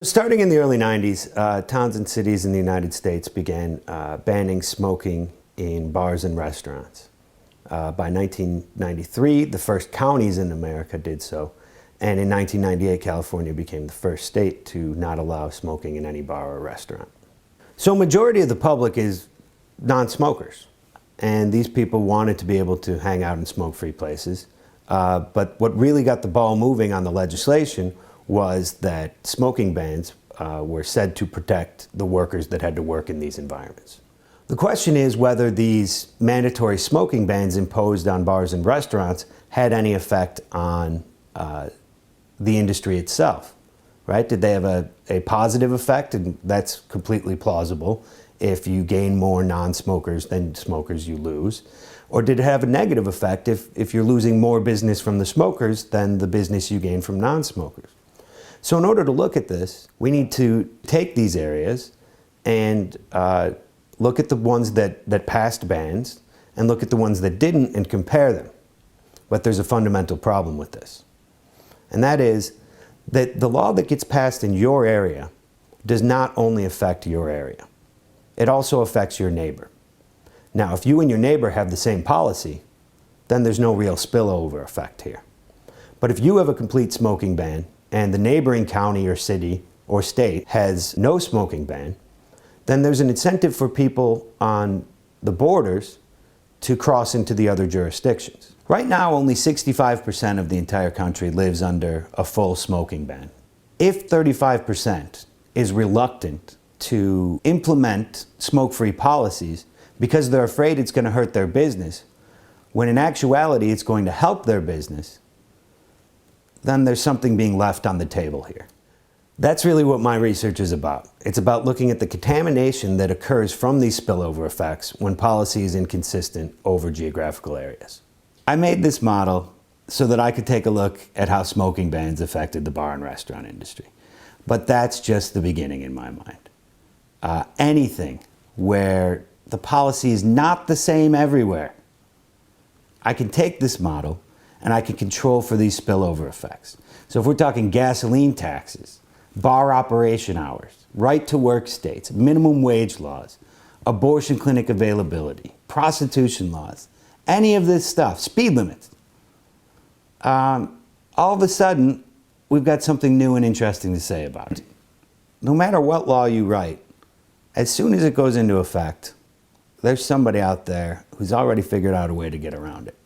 Starting in the early 90s, towns and cities in the United States began banning smoking in bars and restaurants. By 1993, the first counties in America did so, and in 1998, California became the first state to not allow smoking in any bar or restaurant. So a majority of the public is non-smokers, and these people wanted to be able to hang out in smoke-free places. But what really got the ball moving on the legislation was that smoking bans were said to protect the workers that had to work in these environments. The question is whether these mandatory smoking bans imposed on bars and restaurants had any effect on the industry itself, right? Did they have a positive effect? And that's completely plausible. If you gain more non-smokers than smokers, you lose. Or did it have a negative effect if you're losing more business from the smokers than the business you gain from non-smokers? So in order to look at this, we need to take these areas and look at the ones that passed bans and look at the ones that didn't and compare them. But there's a fundamental problem with this. And that is that the law that gets passed in your area does not only affect your area. It also affects your neighbor. Now, if you and your neighbor have the same policy, then there's no real spillover effect here. But if you have a complete smoking ban and the neighboring county or city or state has no smoking ban, then there's an incentive for people on the borders to cross into the other jurisdictions. Right now, only 65% of the entire country lives under a full smoking ban. If 35% is reluctant to implement smoke-free policies because they're afraid it's going to hurt their business, when in actuality it's going to help their business, then there's something being left on the table here. That's really what my research is about. It's about looking at the contamination that occurs from these spillover effects when policy is inconsistent over geographical areas. I made this model so that I could take a look at how smoking bans affected the bar and restaurant industry. But that's just the beginning in my mind. Anything where the policy is not the same everywhere, I can take this model and I can control for these spillover effects. So if we're talking gasoline taxes, bar operation hours, right to work states, minimum wage laws, abortion clinic availability, prostitution laws, any of this stuff, speed limits, all of a sudden we've got something new and interesting to say about it. No matter what law you write, as soon as it goes into effect, there's somebody out there who's already figured out a way to get around it.